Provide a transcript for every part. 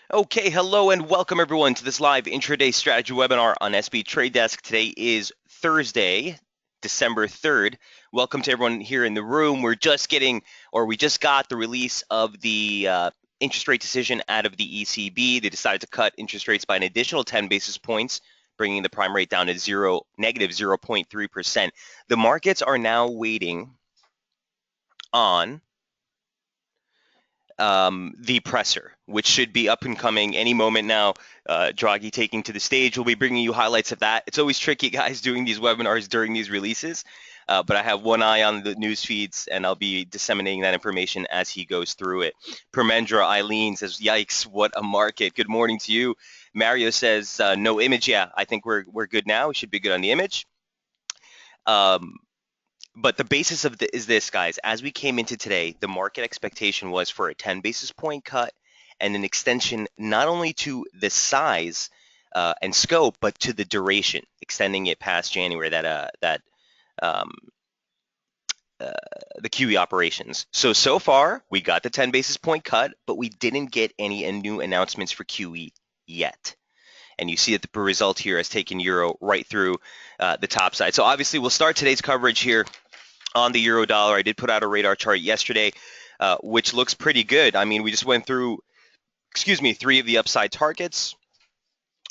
Okay, hello and welcome everyone to this live intraday strategy webinar on SB Trade Desk. Today is Thursday, December 3rd. Welcome to everyone here in the room. We just got the release of the interest rate decision out of the ECB. They decided to cut interest rates by an additional 10 basis points, bringing the prime rate down to negative 0.3%. The markets are now waiting on the presser, which should be up and coming any moment now. Draghi taking to the stage. We'll be bringing you highlights of that. It's always tricky, guys, doing these webinars during these releases, but I have one eye on the news feeds, and I'll be disseminating that information as he goes through it. Permendra Eileen says, "Yikes, what a market!" Good morning to you. Mario says, "No image." Yeah, I think we're good now. We should be good on the image. But the basis of is this, guys. As we came into today, the market expectation was for a 10 basis point cut and an extension not only to the size and scope, but to the duration, extending it past January. The QE operations. So far, we got the 10 basis point cut, but we didn't get any new announcements for QE yet. And you see that the result here has taken euro right through the top side. So obviously, we'll start today's coverage here on the euro dollar. I did put out a radar chart yesterday, which looks pretty good. I mean, we just went through, 3 of the upside targets.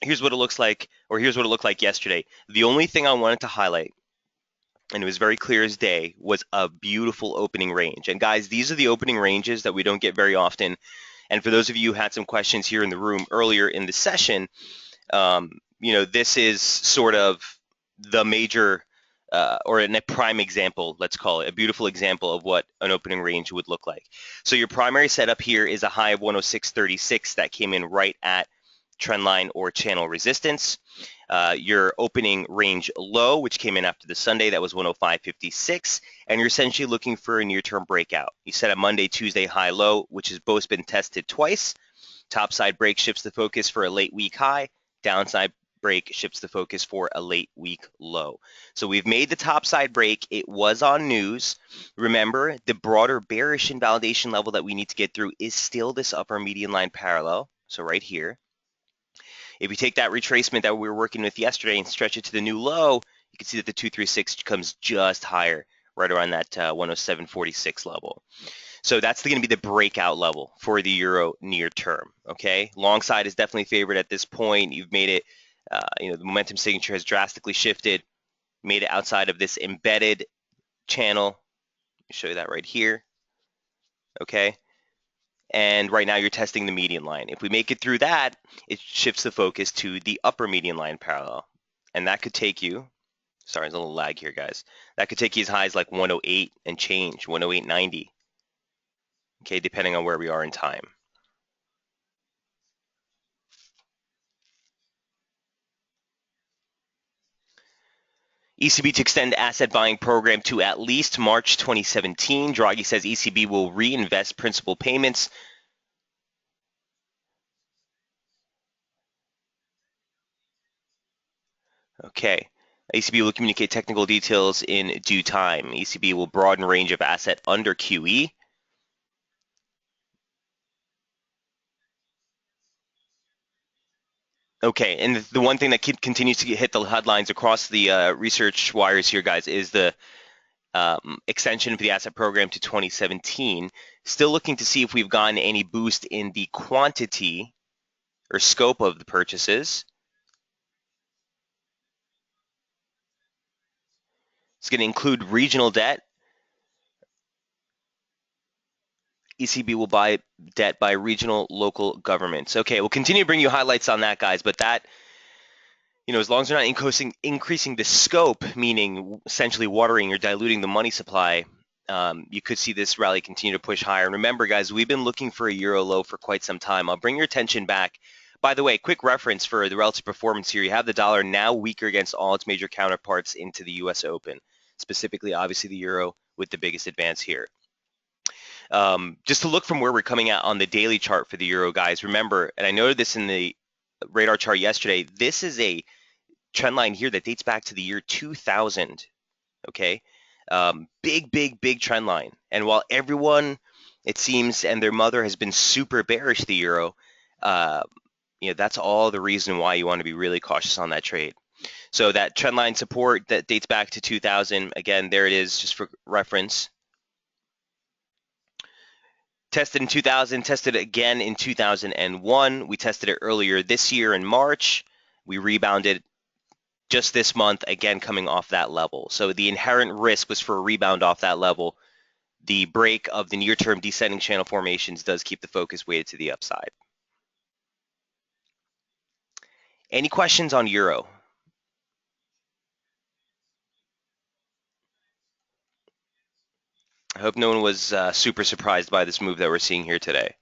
Here's what it looks like, or here's what it looked like yesterday. The only thing I wanted to highlight, and it was very clear as day, was a beautiful opening range. And guys, these are the opening ranges that we don't get very often. And for those of you who had some questions here in the room earlier in the session, this is sort of the major or a prime example, let's call it, a beautiful example of what an opening range would look like. So your primary setup here is a high of 106.36 that came in right at trendline or channel resistance. Your opening range low, which came in after the Sunday, that was 105.56, and you're essentially looking for a near-term breakout. You set a Monday, Tuesday high low, which has both been tested twice. Topside break shifts the focus for a late week high. Downside break shifts the focus for a late week low. So we've made the topside break. It was on news. Remember, the broader bearish invalidation level that we need to get through is still this upper median line parallel. So right here. If you take that retracement that we were working with yesterday and stretch it to the new low, you can see that the 236 comes just higher, right around that 107.46 level. So that's going to be the breakout level for the euro near term. Okay, long side is definitely favored at this point. You've made it. The momentum signature has drastically shifted, made it outside of this embedded channel. Let me show you that right here. Okay. And right now you're testing the median line. If we make it through that, it shifts the focus to the upper median line parallel. And that could take you, sorry, there's a little lag here, guys. That could take you as high as like 108 and change, 108.90. Okay, depending on where we are in time. ECB to extend asset buying program to at least March 2017. Draghi says ECB will reinvest principal payments. Okay. ECB will communicate technical details in due time. ECB will broaden range of asset under QE. Okay, and the one thing that continues to hit the headlines across the research wires here, guys, is the extension of the asset program to 2017. Still looking to see if we've gotten any boost in the quantity or scope of the purchases. It's going to include regional debt. ECB will buy debt by regional local governments. Okay, we'll continue to bring you highlights on that, guys, but that, as long as they're not increasing the scope, meaning essentially watering or diluting the money supply, you could see this rally continue to push higher. And remember, guys, we've been looking for a euro low for quite some time. I'll bring your attention back. By the way, quick reference for the relative performance here. You have the dollar now weaker against all its major counterparts into the U.S. Open, specifically, obviously, the euro with the biggest advance here. Just to look from where we're coming at on the daily chart for the euro, guys, remember, and I noted this in the radar chart yesterday, this is a trend line here that dates back to the year 2000, okay? Big trend line. And while everyone, it seems, and their mother has been super bearish the euro, That's all the reason why you want to be really cautious on that trade. So that trendline support that dates back to 2000, again, there it is, just for reference. Tested in 2000, tested again in 2001. We tested it earlier this year in March. We rebounded just this month, again, coming off that level. So the inherent risk was for a rebound off that level. The break of the near-term descending channel formations does keep the focus weighted to the upside. Any questions on Euro? I hope no one was super surprised by this move that we're seeing here today.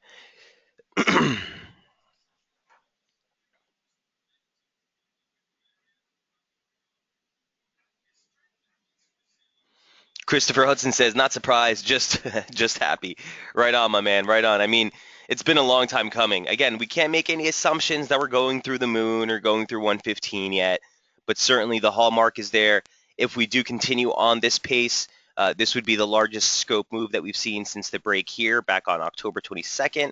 Christopher Hudson says, not surprised, just just happy. Right on, my man, right on. I mean, it's been a long time coming. Again, we can't make any assumptions that we're going through the moon or going through 115 yet, but certainly the hallmark is there. If we do continue on this pace, this would be the largest scope move that we've seen since the break here back on October 22nd.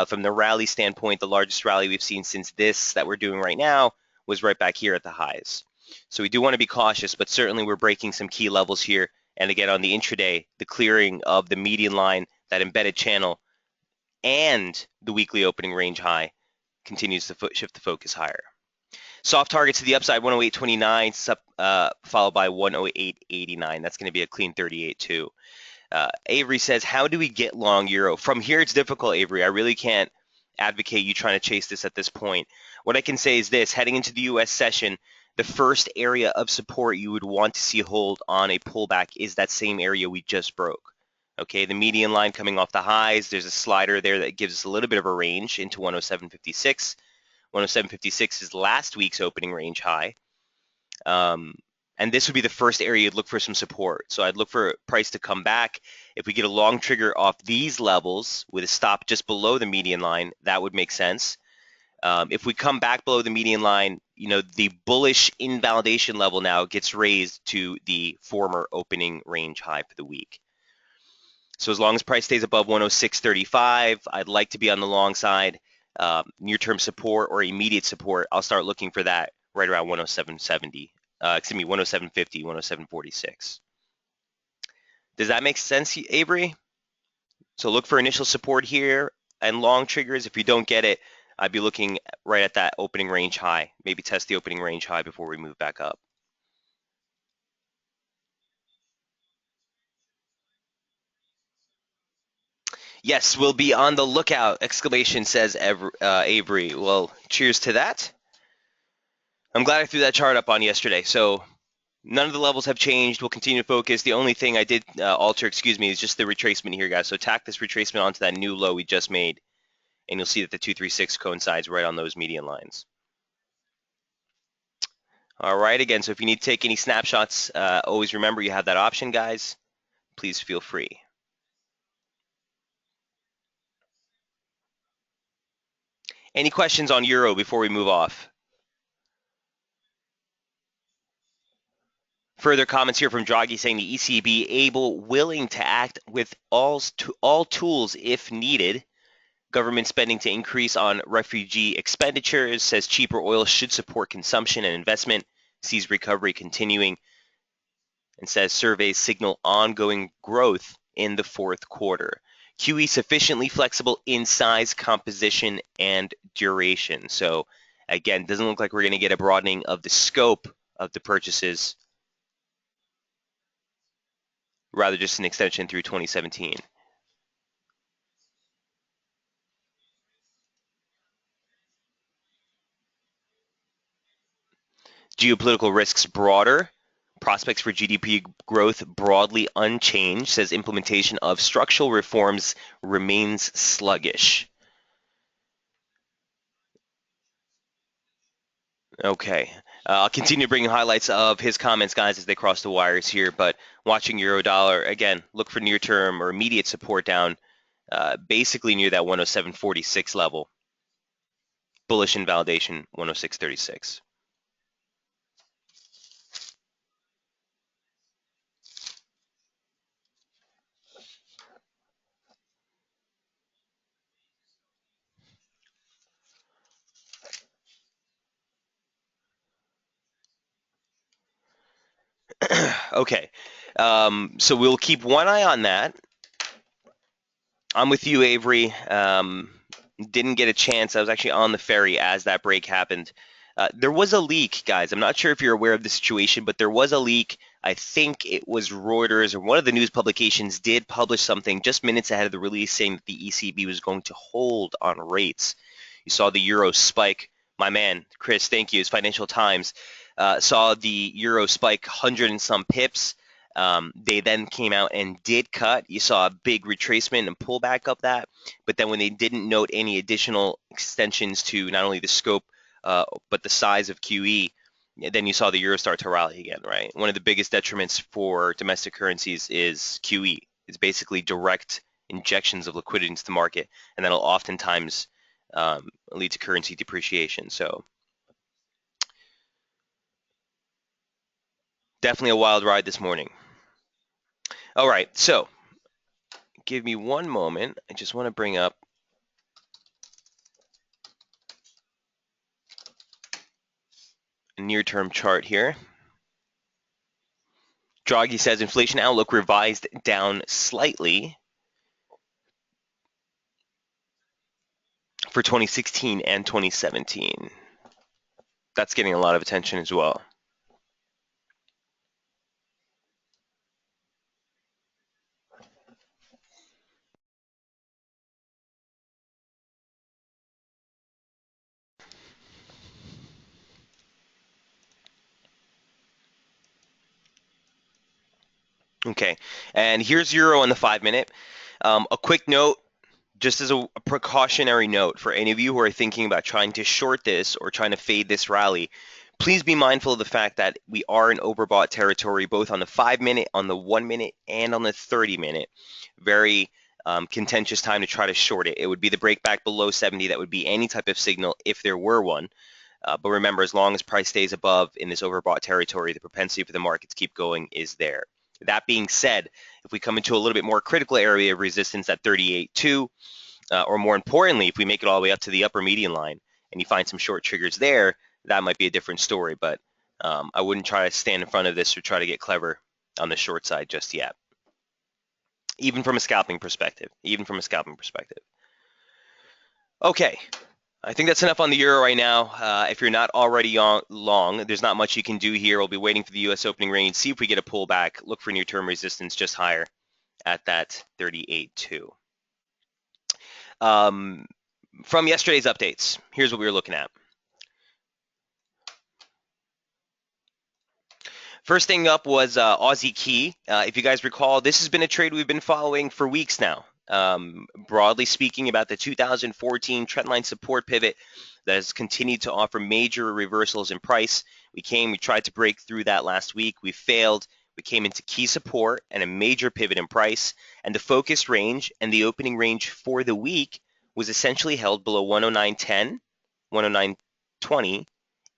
From the rally standpoint, the largest rally we've seen since this that we're doing right now was right back here at the highs. So we do want to be cautious, but certainly we're breaking some key levels here. And again, on the intraday, the clearing of the median line, that embedded channel, and the weekly opening range high continues to shift the focus higher. Soft targets to the upside, 108.29, followed by 108.89. That's going to be a clean 38 too. Avery says, how do we get long Euro? From here, it's difficult, Avery. I really can't advocate you trying to chase this at this point. What I can say is this, heading into the U.S. session, the first area of support you would want to see hold on a pullback is that same area we just broke. Okay, the median line coming off the highs, there's a slider there that gives us a little bit of a range into 107.56. 107.56 is last week's opening range high. And this would be the first area you'd look for some support. So I'd look for price to come back. If we get a long trigger off these levels with a stop just below the median line, that would make sense. If we come back below the median line, the bullish invalidation level now gets raised to the former opening range high for the week. So as long as price stays above 106.35, I'd like to be on the long side. Near-term support or immediate support, I'll start looking for that right around 107.70. 107.50, 107.46. Does that make sense, Avery? So look for initial support here and long triggers. If you don't get it, I'd be looking right at that opening range high. Maybe test the opening range high before we move back up. Yes, we'll be on the lookout, exclamation says Avery. Well, cheers to that. I'm glad I threw that chart up on yesterday. So none of the levels have changed. We'll continue to focus. The only thing I did alter, is just the retracement here, guys. So tack this retracement onto that new low we just made, and you'll see that the 236 coincides right on those median lines. All right, again, so if you need to take any snapshots, always remember you have that option, guys. Please feel free. Any questions on Euro before we move off? Further comments here from Draghi saying the ECB willing to act with all tools if needed. Government spending to increase on refugee expenditures, says cheaper oil should support consumption and investment, sees recovery continuing, and says surveys signal ongoing growth in the fourth quarter. QE sufficiently flexible in size, composition, and duration. So again, doesn't look like we're going to get a broadening of the scope of the purchases, rather just an extension through 2017. Geopolitical risks broader. Prospects for GDP growth broadly unchanged, says implementation of structural reforms remains sluggish. Okay. I'll continue bringing highlights of his comments, guys, as they cross the wires here. But watching euro dollar, again, look for near-term or immediate support down, basically near that 107.46 level. Bullish invalidation, 106.36. Okay. So we'll keep one eye on that. I'm with you, Avery. Didn't get a chance. I was actually on the ferry as that break happened. There was a leak, guys. I'm not sure if you're aware of the situation, but there was a leak. I think it was Reuters or one of the news publications did publish something just minutes ahead of the release saying that the ECB was going to hold on rates. You saw the euro spike. My man, Chris, thank you. It's Financial Times saw the euro spike 100 and some pips. They then came out and did cut. You saw a big retracement and pullback of that. But then when they didn't note any additional extensions to not only the scope, but the size of QE, then you saw the euro start to rally again, right? One of the biggest detriments for domestic currencies is QE. It's basically direct injections of liquidity into the market, and that'll oftentimes lead to currency depreciation. So definitely a wild ride this morning. All right, so give me one moment. I just want to bring up a near-term chart here. Draghi says inflation outlook revised down slightly for 2016 and 2017. That's getting a lot of attention as well. Okay, and here's euro on the 5-minute. A quick note, just as a precautionary note for any of you who are thinking about trying to short this or trying to fade this rally, please be mindful of the fact that we are in overbought territory, both on the 5-minute, on the 1-minute, and on the 30-minute. Very contentious time to try to short it. It would be the break back below 70. That would be any type of signal if there were one. But remember, as long as price stays above in this overbought territory, the propensity for the market to keep going is there. That being said, if we come into a little bit more critical area of resistance at 38.2, or more importantly, if we make it all the way up to the upper median line and you find some short triggers there, that might be a different story. But I wouldn't try to stand in front of this or try to get clever on the short side just yet, even from a scalping perspective. Okay, I think that's enough on the euro right now. If you're not already long, there's not much you can do here. We'll be waiting for the U.S. opening range, see if we get a pullback, look for near-term resistance just higher at that 38.2. From yesterday's updates, here's what we were looking at. First thing up was Aussie Key. If you guys recall, this has been a trade we've been following for weeks now. Broadly speaking, about the 2014 trendline support pivot that has continued to offer major reversals in price. We tried to break through that last week. We failed. We came into key support and a major pivot in price. And the focus range and the opening range for the week was essentially held below 109.10, 109.20,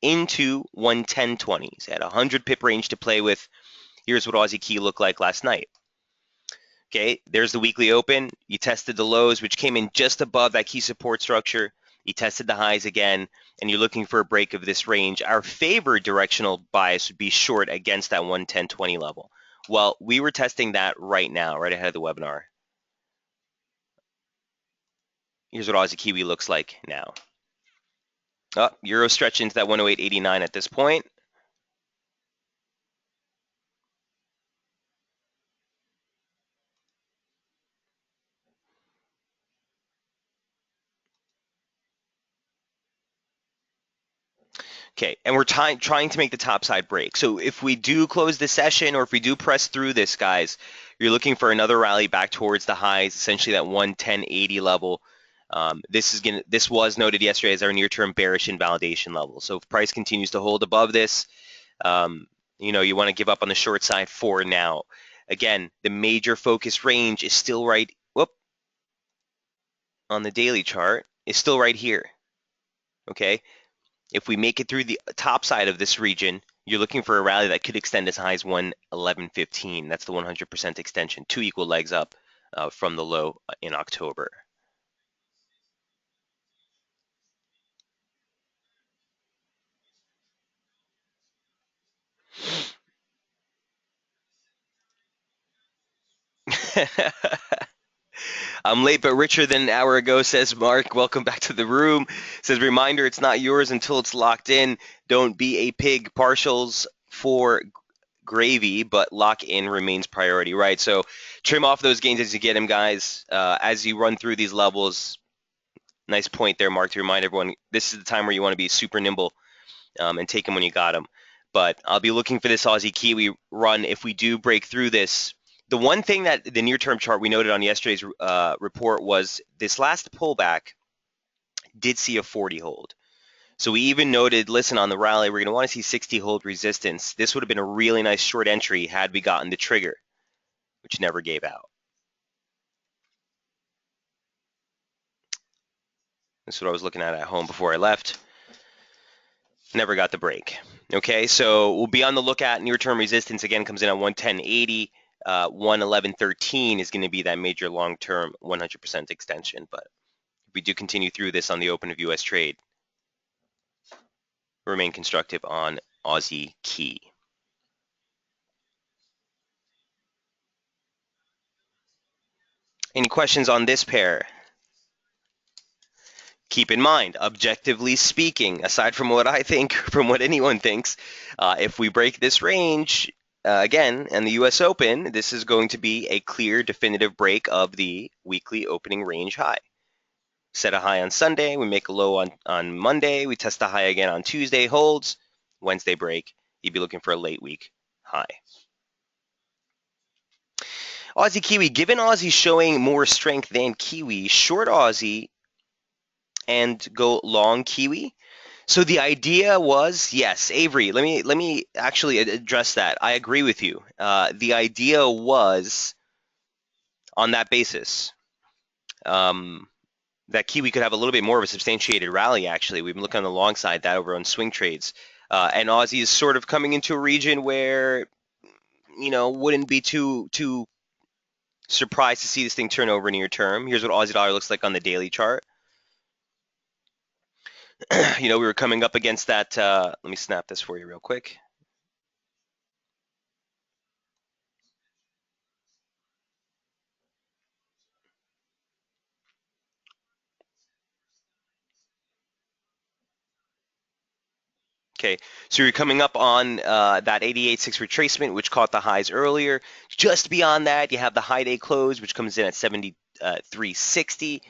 into 110.20s. Had a 100 pip range to play with. Here's what Aussie Key looked like last night. Okay, there's the weekly open. You tested the lows, which came in just above that key support structure. You tested the highs again, and you're looking for a break of this range. Our favored directional bias would be short against that 110.20 level. Well, we were testing that right now, right ahead of the webinar. Here's what Aussie Kiwi looks like now. Oh, euro stretch into that 108.89 at this point. Okay, and we're trying to make the top side break. So if we do close the session or if we do press through this, guys, you're looking for another rally back towards the highs, essentially that 110.80 level. This was noted yesterday as our near-term bearish invalidation level. So if price continues to hold above this, you want to give up on the short side for now. Again, the major focus range is still right. On the daily chart is still right here. Okay. If we make it through the top side of this region, you're looking for a rally that could extend as high as 111.15. That's the 100% extension, 2 equal legs up from the low in October. I'm late but richer than an hour ago, says Mark. Welcome back to the room. Says, reminder, it's not yours until it's locked in. Don't be a pig. Partials for gravy, but lock in remains priority, right? So trim off those gains as you get them, guys. As you run through these levels, nice point there, Mark, to remind everyone, this is the time where you want to be super nimble and take them when you got them. But I'll be looking for this Aussie Kiwi run if we do break through this. The one thing that the near-term chart we noted on yesterday's report was this last pullback did see a 40 hold. So we even noted, listen, on the rally, we're going to want to see 60 hold resistance. This would have been a really nice short entry had we gotten the trigger, which never gave out. That's what I was looking at home before I left. Never got the break. Okay, so we'll be on the lookout. Near-term resistance, again, comes in at 110.80. 111.13 is going to be that major long-term 100% extension. But if we do continue through this on the open of U.S. trade, remain constructive on Aussie Key. Any questions on this pair? Keep in mind, objectively speaking, aside from what I think, from what anyone thinks, if we break this range, again, in the U.S. Open, this is going to be a clear, definitive break of the weekly opening range high. Set a high on Sunday, we make a low on Monday, we test the high again on Tuesday, holds, Wednesday break, you'd be looking for a late week high. Aussie Kiwi, given Aussie showing more strength than Kiwi, short Aussie and go long Kiwi. So the idea was, yes, Avery, let me actually address that. I agree with you. The idea was on that basis that Kiwi could have a little bit more of a substantiated rally, actually. We've been looking on the long side, that over on swing trades. And Aussie is sort of coming into a region where, wouldn't be too surprised to see this thing turn over near term. Here's what Aussie dollar looks like on the daily chart. We were coming up against that. Let me snap this for you real quick. Okay, so you're coming up on that 88.6 retracement, which caught the highs earlier. Just beyond that, you have the high day close, which comes in at 73.60.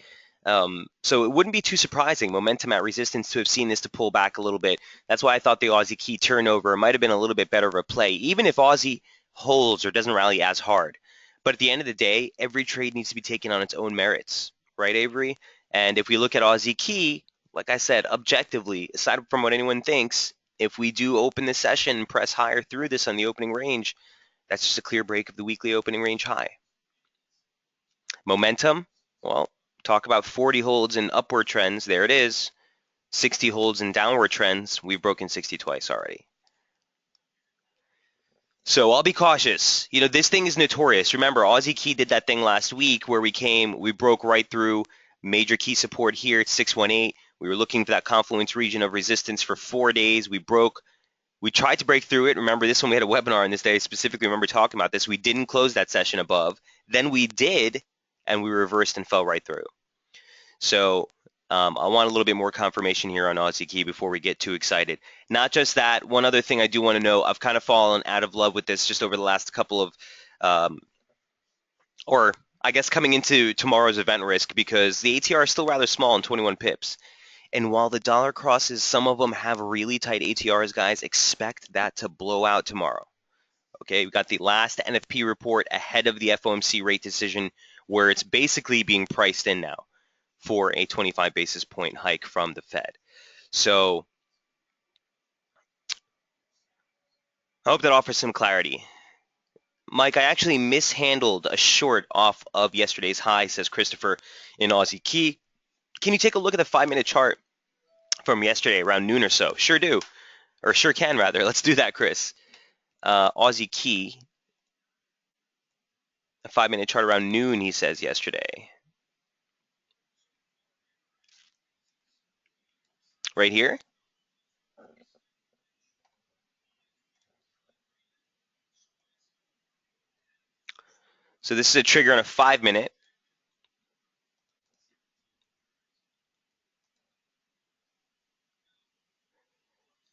So it wouldn't be too surprising, momentum at resistance, to have seen this to pull back a little bit. That's why I thought the Aussie key turnover might have been a little bit better of a play, even if Aussie holds or doesn't rally as hard. But at the end of the day, every trade needs to be taken on its own merits, right, Avery? And if we look at Aussie key, like I said, objectively, aside from what anyone thinks, if we do open this session and press higher through this on the opening range, that's just a clear break of the weekly opening range high. Momentum, well, talk about 40 holds in upward trends. There it is. 60 holds in downward trends. We've broken 60 twice already. So I'll be cautious. This thing is notorious. Remember, Aussie Key did that thing last week where we broke right through major key support here at 618. We were looking for that confluence region of resistance for 4 days. We tried to break through it. Remember, this one we had a webinar on this day. I specifically remember talking about this. We didn't close that session above. Then we did, and we reversed and fell right through. So I want a little bit more confirmation here on Aussie Key before we get too excited. Not just that, one other thing I do want to know, I've kind of fallen out of love with this just over the last couple of, or I guess coming into tomorrow's event risk, because the ATR is still rather small in 21 pips. And while the dollar crosses, some of them have really tight ATRs, guys. Expect that to blow out tomorrow. Okay, we got the last NFP report ahead of the FOMC rate decision, where it's basically being priced in now for a 25 basis point hike from the Fed. So I hope that offers some clarity. Mike, I actually mishandled a short off of yesterday's high, says Christopher in Aussie Key. Can you take a look at the 5-minute chart from yesterday around noon or so? Sure do. Or sure can, rather. Let's do that, Chris. Aussie Key, a 5-minute chart around noon, he says yesterday. Right here. So this is a trigger on a 5-minute.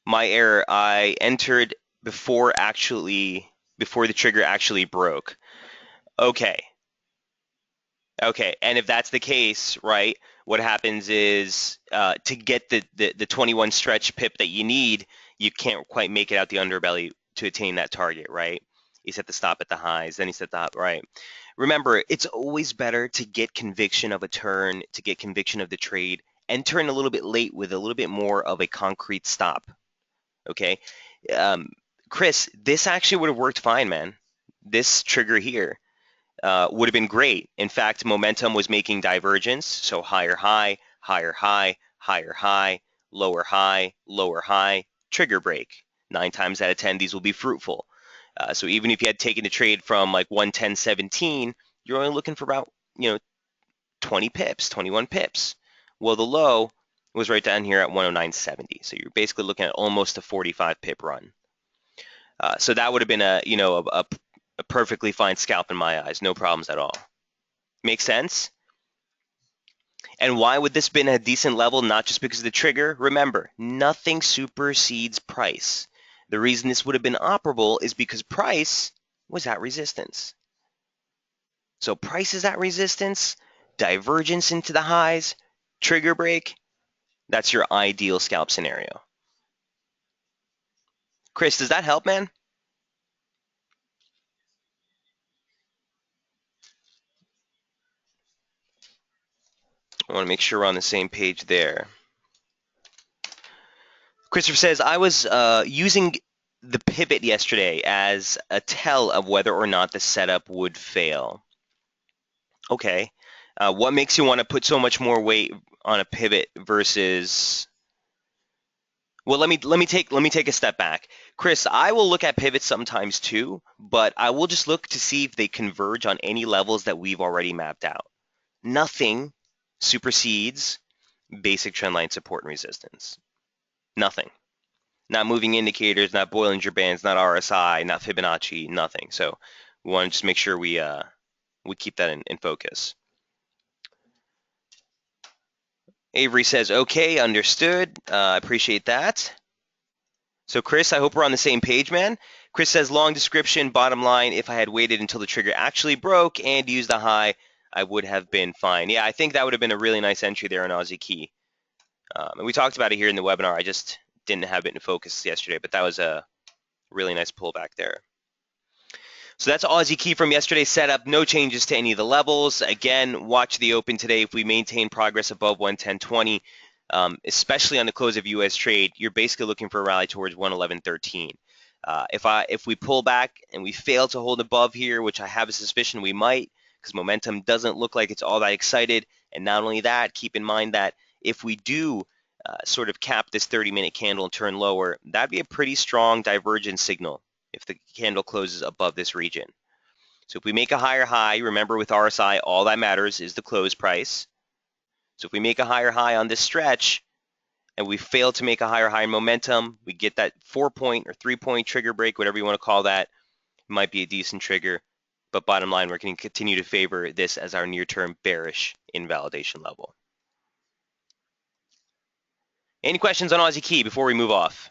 My error, I entered before the trigger actually broke. Okay. Okay, and if that's the case, right, what happens is to get the 21 stretch pip that you need, you can't quite make it out the underbelly to attain that target, right? You set the stop at the highs, then you set the top, right? Remember, it's always better to get conviction of a turn, to get conviction of the trade, and turn a little bit late with a little bit more of a concrete stop, okay? Um, Chris, this actually would have worked fine, man. This trigger here would have been great. In fact, momentum was making divergence, so higher high, higher high, higher high, lower high, trigger break. 9 times out of 10, these will be fruitful. So even if you had taken the trade from like 110.17, you're only looking for about 20 pips, 21 pips. Well, the low was right down here at 109.70, so you're basically looking at almost a 45 pip run. So that would have been a perfectly fine scalp in my eyes, no problems at all. Make sense? And why would this been a decent level? Not just because of the trigger. Remember, nothing supersedes price. The reason this would have been operable is because price was at resistance. So price is at resistance, divergence into the highs, trigger break. That's your ideal scalp scenario. Chris, does that help, man? I want to make sure we're on the same page there. Christopher says, I was using the pivot yesterday as a tell of whether or not the setup would fail. Okay. What makes you want to put so much more weight on a pivot versus? Well, let me take a step back. Chris, I will look at pivots sometimes too, but I will just look to see if they converge on any levels that we've already mapped out. Nothing supersedes basic trendline support and resistance. Nothing. Not moving indicators, not Bollinger Bands, not RSI, not Fibonacci, nothing. So we want to just make sure we keep that in focus. Avery says, okay, understood. I appreciate that. So Chris, I hope we're on the same page, man. Chris says, long description, bottom line, if I had waited until the trigger actually broke and used a high, I would have been fine. Yeah, I think that would have been a really nice entry there on Aussie Key. And we talked about it here in the webinar. I just didn't have it in focus yesterday, but that was a really nice pullback there. So that's Aussie Key from yesterday's setup. No changes to any of the levels. Again, watch the open today. If we maintain progress above 110.20, especially on the close of U.S. trade, you're basically looking for a rally towards 111.13. If we pull back and we fail to hold above here, which I have a suspicion we might, because momentum doesn't look like it's all that excited. And not only that, keep in mind that if we do sort of cap this 30-minute candle and turn lower, that'd be a pretty strong divergence signal if the candle closes above this region. So if we make a higher high, remember with RSI, all that matters is the close price. So if we make a higher high on this stretch and we fail to make a higher high in momentum, we get that 4-point or 3-point trigger break, whatever you want to call that, it might be a decent trigger. But bottom line, we're going to continue to favor this as our near-term bearish invalidation level. Any questions on Aussie Key before we move off?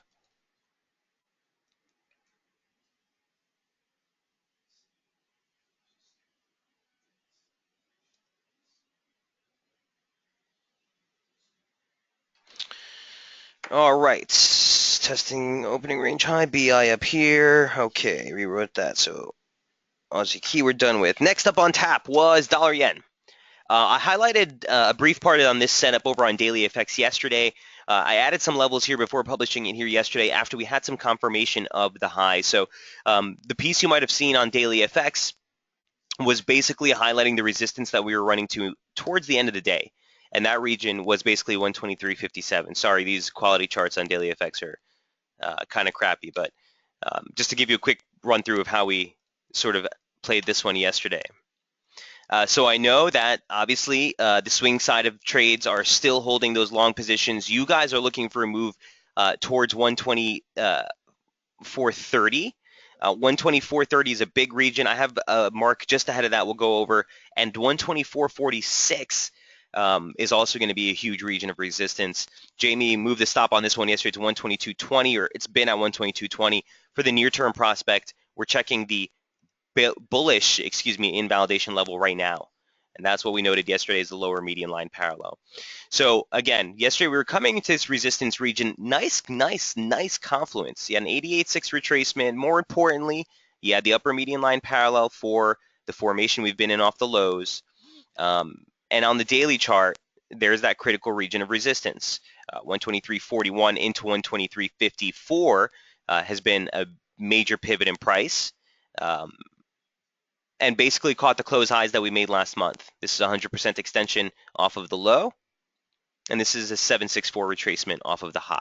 All right, testing opening range high, BI up here. Okay, rewrote that, so Aussie Key we're done with. Next up on tap was dollar yen. I highlighted a brief part on this setup over on Daily FX yesterday. I added some levels here before publishing it here yesterday after we had some confirmation of the high. So the piece you might have seen on Daily FX was basically highlighting the resistance that we were running to towards the end of the day. And that region was basically 123.57. Sorry, these quality charts on Daily FX are kind of crappy, but just to give you a quick run through of how we sort of played this one yesterday. So I know that obviously the swing side of trades are still holding those long positions. You guys are looking for a move towards 120.430. 124.30 is a big region. I have a mark just ahead of that we'll go over, and 124.46 is also going to be a huge region of resistance. Jamie moved the stop on this one yesterday to 122.20, or it's been at 122.20. For the near-term prospect, we're checking the bullish, invalidation level right now. And that's what we noted yesterday as the lower median line parallel. So again, yesterday we were coming into this resistance region. Nice confluence. You had an 88.6 retracement. More importantly, you had the upper median line parallel for the formation we've been in off the lows. And on the daily chart, there's that critical region of resistance. 123.41 into 123.54 has been a major pivot in price. And basically caught the close highs that we made last month. This is 100% extension off of the low, and this is a 764 retracement off of the high.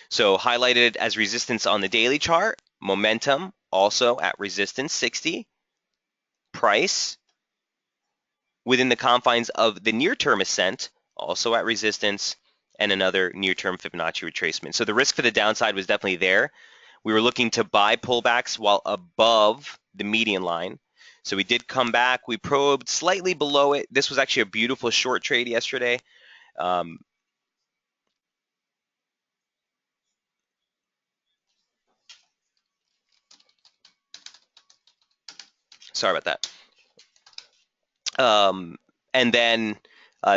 So highlighted as resistance on the daily chart, momentum also at resistance 60, price within the confines of the near-term ascent, also at resistance, and another near-term Fibonacci retracement. So the risk for the downside was definitely there. We were looking to buy pullbacks while above the median line. So we did come back. We probed slightly below it. This was actually a beautiful short trade yesterday. Sorry about that. And then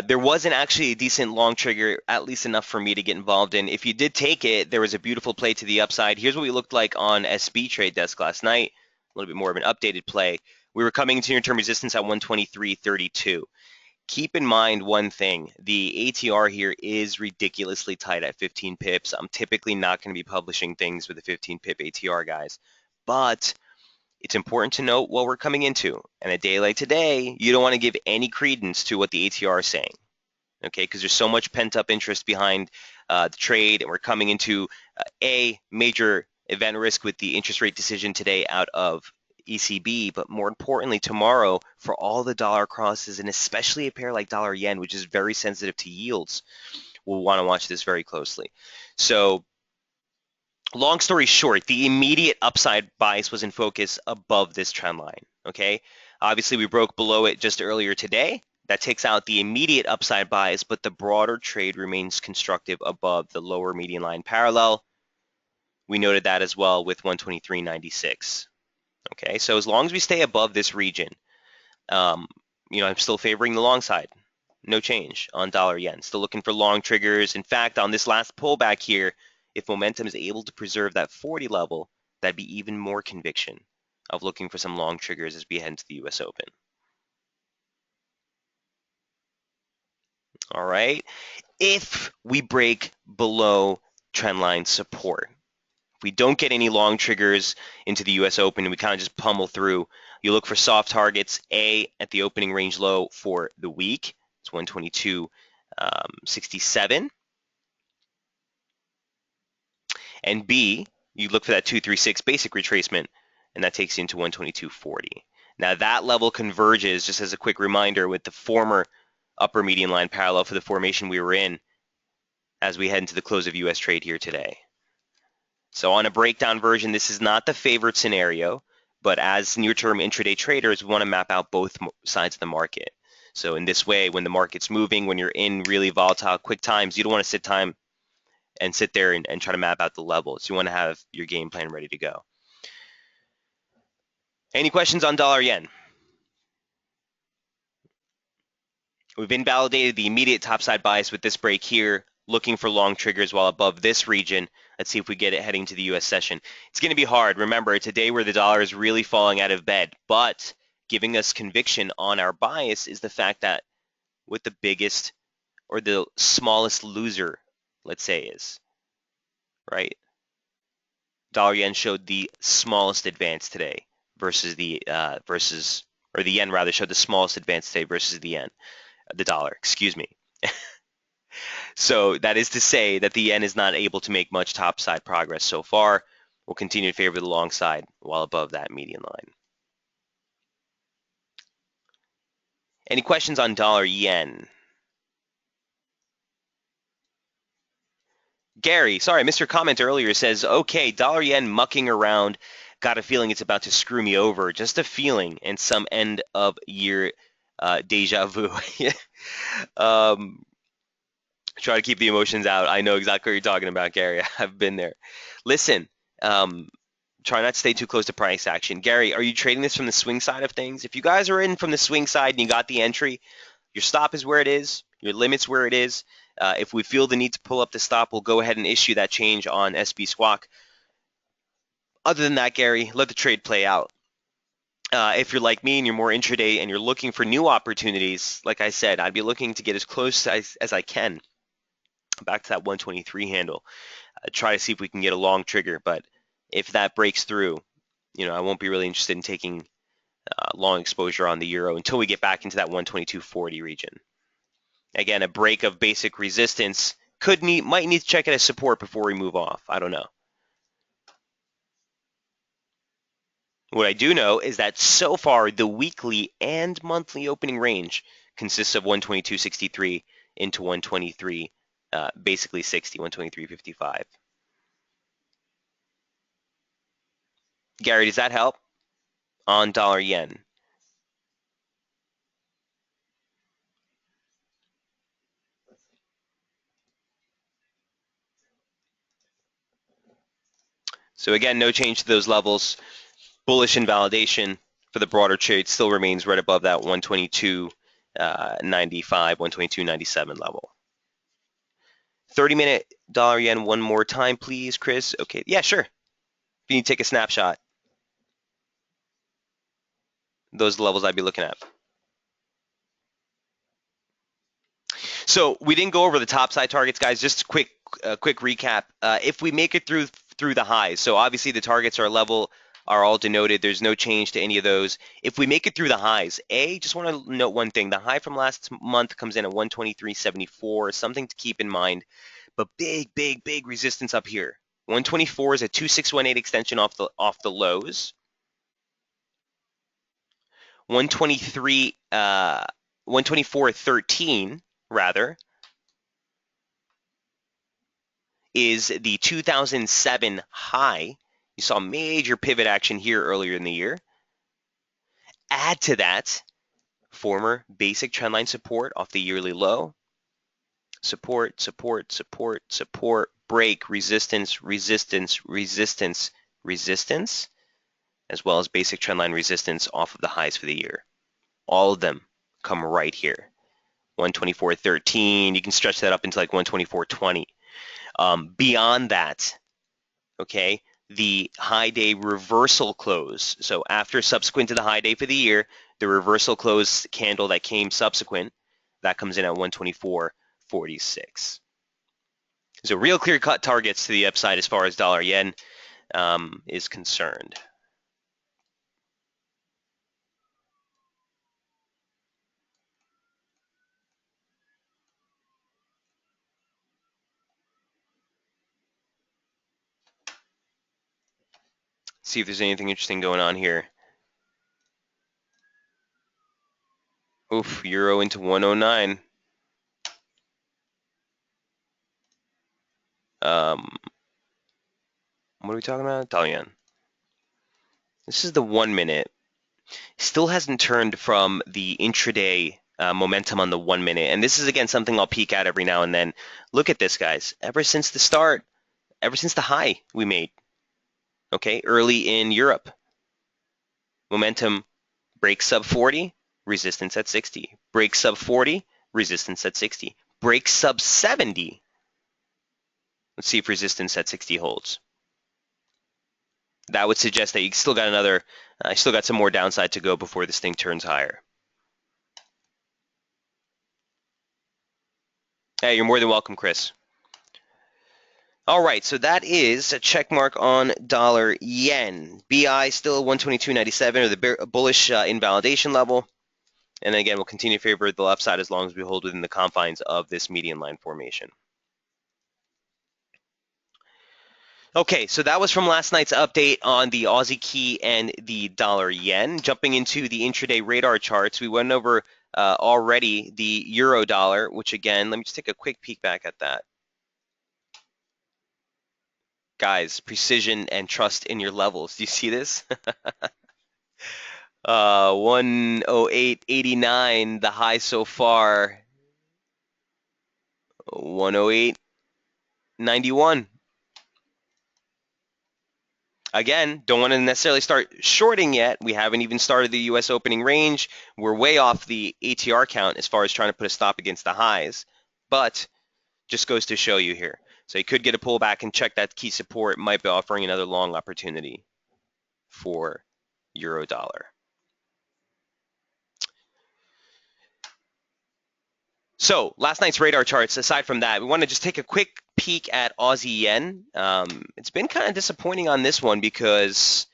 there wasn't actually a decent long trigger, at least enough for me to get involved in. If you did take it, there was a beautiful play to the upside. Here's what we looked like on SB Trade Desk last night. A little bit more of an updated play. We were coming into near-term resistance at 123.32. Keep in mind one thing, the ATR here is ridiculously tight at 15 pips. I'm typically not going to be publishing things with a 15 pip ATR, guys, but it's important to note what we're coming into. And a day like today, you don't want to give any credence to what the ATR is saying, okay, because there's so much pent-up interest behind the trade, and we're coming into a major event risk with the interest rate decision today out of ECB, but more importantly, tomorrow, for all the dollar crosses, and especially a pair like dollar yen, which is very sensitive to yields, we'll want to watch this very closely. So long story short, the immediate upside bias was in focus above this trend line, okay? Obviously, we broke below it just earlier today. That takes out the immediate upside bias, but the broader trade remains constructive above the lower median line parallel. We noted that as well with 123.96. Okay, so as long as we stay above this region, I'm still favoring the long side. No change on dollar yen. Still looking for long triggers. In fact, on this last pullback here, if momentum is able to preserve that 40 level, that'd be even more conviction of looking for some long triggers as we head into the US Open. All right. If we break below trendline support, if we don't get any long triggers into the US Open and we kind of just pummel through, you look for soft targets, A, at the opening range low for the week. It's 122.67. And B, you look for that 236 basic retracement, and that takes you into 122.40. Now that level converges, just as a quick reminder, with the former upper median line parallel for the formation we were in as we head into the close of US trade here today. So on a breakdown version, this is not the favorite scenario, but as near-term intraday traders, we want to map out both sides of the market. So in this way, when the market's moving, when you're in really volatile, quick times, you don't want to sit there and try to map out the levels. You want to have your game plan ready to go. Any questions on dollar yen? We've invalidated the immediate topside bias with this break here, looking for long triggers while above this region. Let's see if we get it heading to the US session. It's going to be hard. Remember, it's a day where the dollar is really falling out of bed, but giving us conviction on our bias is the fact that what the biggest or the smallest loser, let's say, is, right? Dollar yen showed the smallest advance today versus the yen rather showed the smallest advance today versus the dollar, excuse me. So that is to say that the yen is not able to make much topside progress so far. We'll continue to favor the long side while above that median line. Any questions on dollar yen? Gary, sorry, Mr. Comment earlier says, okay, dollar yen mucking around. Got a feeling it's about to screw me over. Just a feeling and some end of year deja vu. um, try to keep the emotions out. I know exactly what you're talking about, Gary. I've been there. Listen, um, try not to stay too close to price action. Gary, are you trading this from the swing side of things? If you guys are in from the swing side and you got the entry, your stop is where it is, your limit's where it is. If we feel the need to pull up the stop, we'll go ahead and issue that change on SB Squawk. Other than that, Gary, let the trade play out. If you're like me and you're more intraday and you're looking for new opportunities, like I said, I'd be looking to get as close as I can back to that 123 handle. Try to see if we can get a long trigger, but if that breaks through, I won't be really interested in taking long exposure on the euro until we get back into that 122.40 region. Again, a break of basic resistance might need to check it as support before we move off. I don't know. What I do know is that so far the weekly and monthly opening range consists of 122.63 into 123, basically 60, 123.55. Gary, does that help on dollar yen? So again, no change to those levels. Bullish invalidation for the broader trade still remains right above that 122.95, 122.97 level. 30-minute dollar yen one more time, please, Chris. Okay, yeah, sure. If you need to take a snapshot, those are the levels I'd be looking at. So we didn't go over the top side targets, guys. Just a quick recap. If we make it through the highs, so obviously the targets are all denoted. There's no change to any of those. If we make it through the highs, just want to note one thing. The high from last month comes in at 123.74, something to keep in mind. But big resistance up here. 124 is a 2618 extension off the lows. 124.13 rather is the 2007 high. You saw major pivot action here earlier in the year. Add to that former basic trendline support off the yearly low. Support, break, resistance, as well as basic trendline resistance off of the highs for the year. All of them come right here. 124.13, you can stretch that up into like 124.20. Beyond that, okay, the high day reversal close. So after subsequent to the high day for the year, the reversal close candle that came subsequent, that comes in at 124.46. So real clear-cut targets to the upside as far as dollar yen is concerned. See if there's anything interesting going on here. Oof, euro into 109. What are we talking about? Dollar yen. This is the 1 minute. Still hasn't turned from the intraday momentum on the 1 minute. And this is, again, something I'll peek at every now and then. Look at this, guys. Ever since the start, ever since the high we made, okay, early in Europe, momentum breaks sub 40, resistance at 60. Breaks sub 40, resistance at 60. Breaks sub 70. Let's see if resistance at 60 holds. That would suggest that you still got some more downside to go before this thing turns higher. Hey, you're more than welcome, Chris. All right, so that is a check mark on dollar yen. BI still 122.97 or the bullish invalidation level. And then again, we'll continue to favor the left side as long as we hold within the confines of this median line formation. Okay, so that was from last night's update on the Aussie key and the dollar yen. Jumping into the intraday radar charts, we went over already the euro dollar, which again, let me just take a quick peek back at that. Guys, precision and trust in your levels. Do you see this? 108.89, the high so far. 108.91. Again, don't want to necessarily start shorting yet. We haven't even started the U.S. opening range. We're way off the ATR count as far as trying to put a stop against the highs. But just goes to show you here. So you could get a pullback and check that key support. Might be offering another long opportunity for euro dollar. So last night's radar charts, aside from that, we want to just take a quick peek at Aussie yen. It's been kind of disappointing on this one because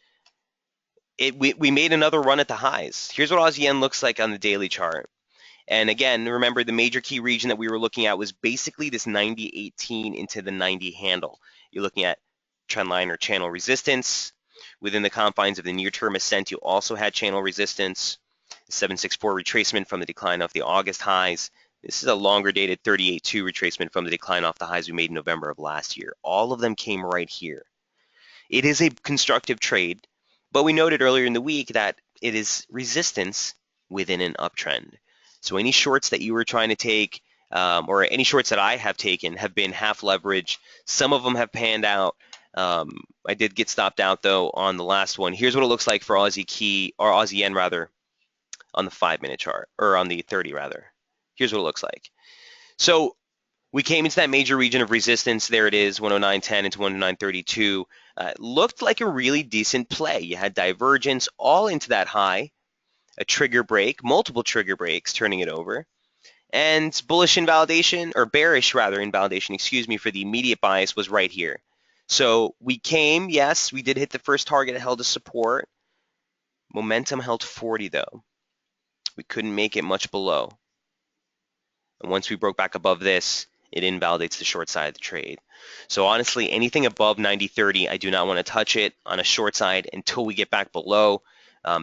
we made another run at the highs. Here's what Aussie yen looks like on the daily chart. And again, remember the major key region that we were looking at was basically this 90.18 into the 90 handle. You're looking at trend line or channel resistance. Within the confines of the near-term ascent, you also had channel resistance, 764 retracement from the decline of the August highs. This is a longer dated 38.2 retracement from the decline off the highs we made in November of last year. All of them came right here. It is a constructive trade, but we noted earlier in the week that it is resistance within an uptrend. So any shorts that you were trying to take, or any shorts that I have taken, have been half leverage. Some of them have panned out. I did get stopped out though on the last one. Here's what it looks like for Aussie yen rather, on the 5-minute chart, or on the 30 rather. Here's what it looks like. So we came into that major region of resistance. There it is, 109.10 into 109.32. Looked like a really decent play. You had divergence all into that high, a trigger break, multiple trigger breaks, turning it over, and bullish invalidation, or bearish rather invalidation, excuse me, for the immediate bias was right here. So we came, yes, we did hit the first target, it held a support. Momentum held 40 though. We couldn't make it much below. And once we broke back above this, it invalidates the short side of the trade. So honestly, anything above 90.30, I do not want to touch it on a short side until we get back below.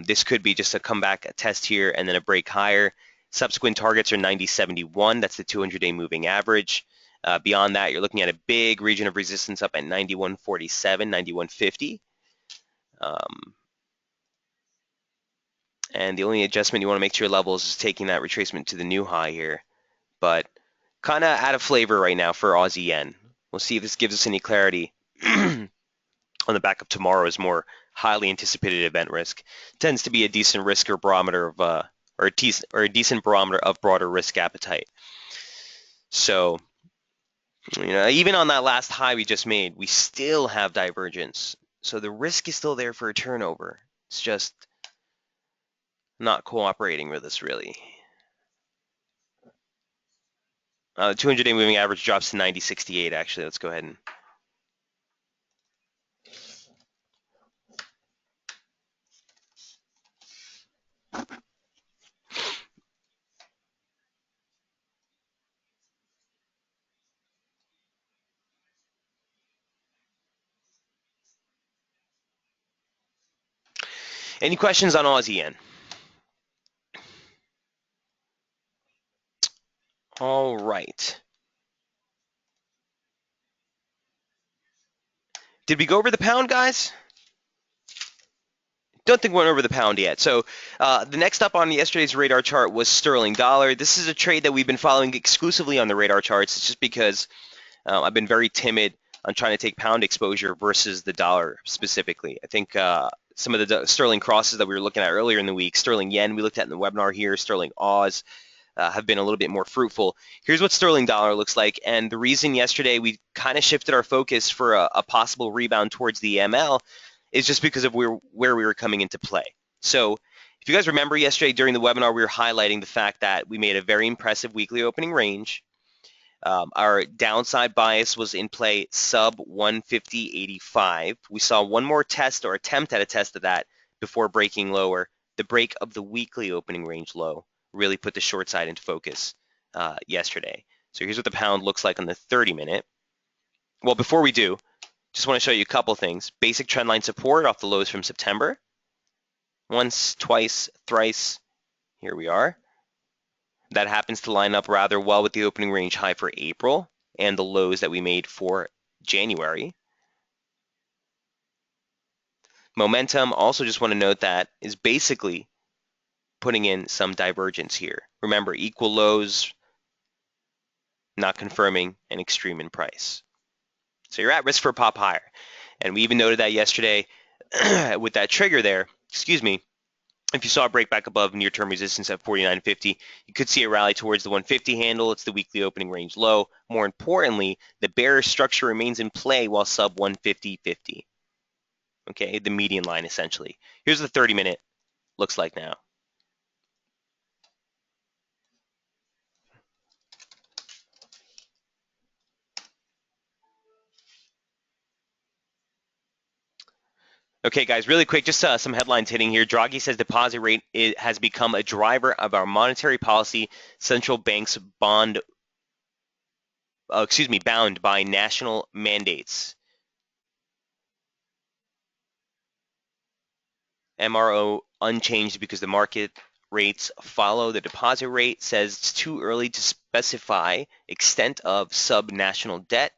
This could be just a comeback, a test here, and then a break higher. Subsequent targets are 90.71. That's the 200-day moving average. Beyond that, you're looking at a big region of resistance up at 91.47, 91.50. And the only adjustment you want to make to your levels is taking that retracement to the new high here. But kind of out of flavor right now for Aussie yen. We'll see if this gives us any clarity on the back of tomorrow's more highly anticipated event risk. Tends to be a decent risk or barometer of or a decent barometer of broader risk appetite. So, even on that last high we just made, we still have divergence. So the risk is still there for a turnover. It's just not cooperating with us really. 200-day moving average drops to 90.68 actually. Let's go ahead and any questions on Aussie yen? All right. Did we go over the pound, guys? Don't think we went over the pound yet. So the next up on yesterday's radar chart was sterling dollar. This is a trade that we've been following exclusively on the radar charts. It's just because I've been very timid on trying to take pound exposure versus the dollar specifically. I think some of the sterling crosses that we were looking at earlier in the week, sterling yen we looked at in the webinar here, sterling Oz, have been a little bit more fruitful. Here's what sterling dollar looks like. And the reason yesterday we kind of shifted our focus for a possible rebound towards the ML is just because of where we were coming into play. So if you guys remember yesterday during the webinar, we were highlighting the fact that we made a very impressive weekly opening range. Our downside bias was in play sub 150.85. We saw one more test or attempt at a test of that before breaking lower. The break of the weekly opening range low really put the short side into focus yesterday. So here's what the pound looks like on the 30-minute. Well, before we do, just want to show you a couple things. Basic trendline support off the lows from September. Once, twice, thrice. Here we are. That happens to line up rather well with the opening range high for April and the lows that we made for January. Momentum, also just want to note that, is basically putting in some divergence here. Remember, equal lows, not confirming, and extreme in price. So you're at risk for a pop higher. And we even noted that yesterday with that trigger there, excuse me, if you saw a break back above near-term resistance at 49.50, you could see a rally towards the 150 handle. It's the weekly opening range low. More importantly, the bearish structure remains in play while sub 150.50. Okay, the median line essentially. Here's the 30-minute looks like now. Okay, guys, really quick, just some headlines hitting here. Draghi says deposit rate has become a driver of our monetary policy. Central banks bound by national mandates. MRO unchanged because the market rates follow the deposit rate. Says it's too early to specify extent of sub-national debt.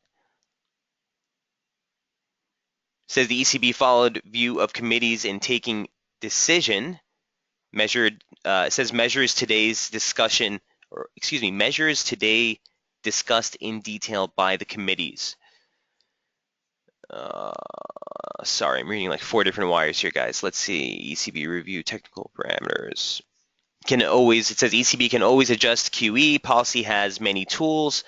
Says the ECB followed view of committees in taking decision. Measures today discussed in detail by the committees. Sorry, I'm reading like 4 different wires here, guys. Let's see. ECB review technical parameters. It says ECB can always adjust QE. Policy has many tools.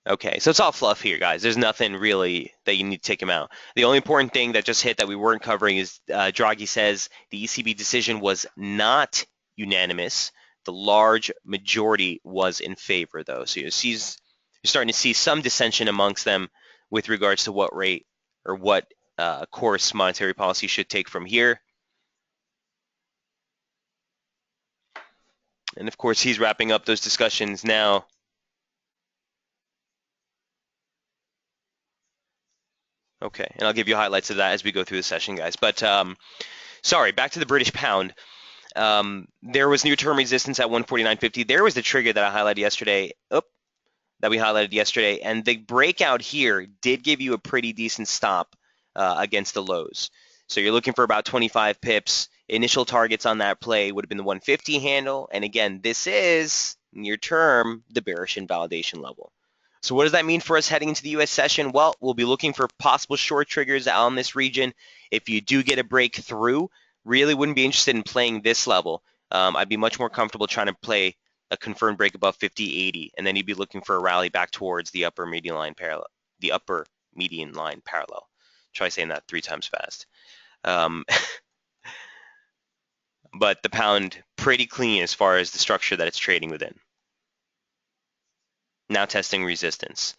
Okay, so it's all fluff here, guys. There's nothing really that you need to take them out. The only important thing that just hit that we weren't covering is Draghi says the ECB decision was not unanimous. The large majority was in favor, though. So you're starting to see some dissension amongst them with regards to what rate or what course monetary policy should take from here. And of course, he's wrapping up those discussions now. Okay, and I'll give you highlights of that as we go through the session, guys. But sorry, back to the British pound. There was near-term resistance at 149.50. There was the trigger that I highlighted yesterday. And the breakout here did give you a pretty decent stop against the lows. So you're looking for about 25 pips. Initial targets on that play would have been the 150 handle. And again, this is near-term the bearish invalidation level. So what does that mean for us heading into the U.S. session? Well, we'll be looking for possible short triggers on this region. If you do get a breakthrough, really wouldn't be interested in playing this level. I'd be much more comfortable trying to play a confirmed break above 50.80, and then you'd be looking for a rally back towards the upper median line parallel. Try saying that 3 times fast. But the pound pretty clean as far as the structure that it's trading within. Now testing resistance.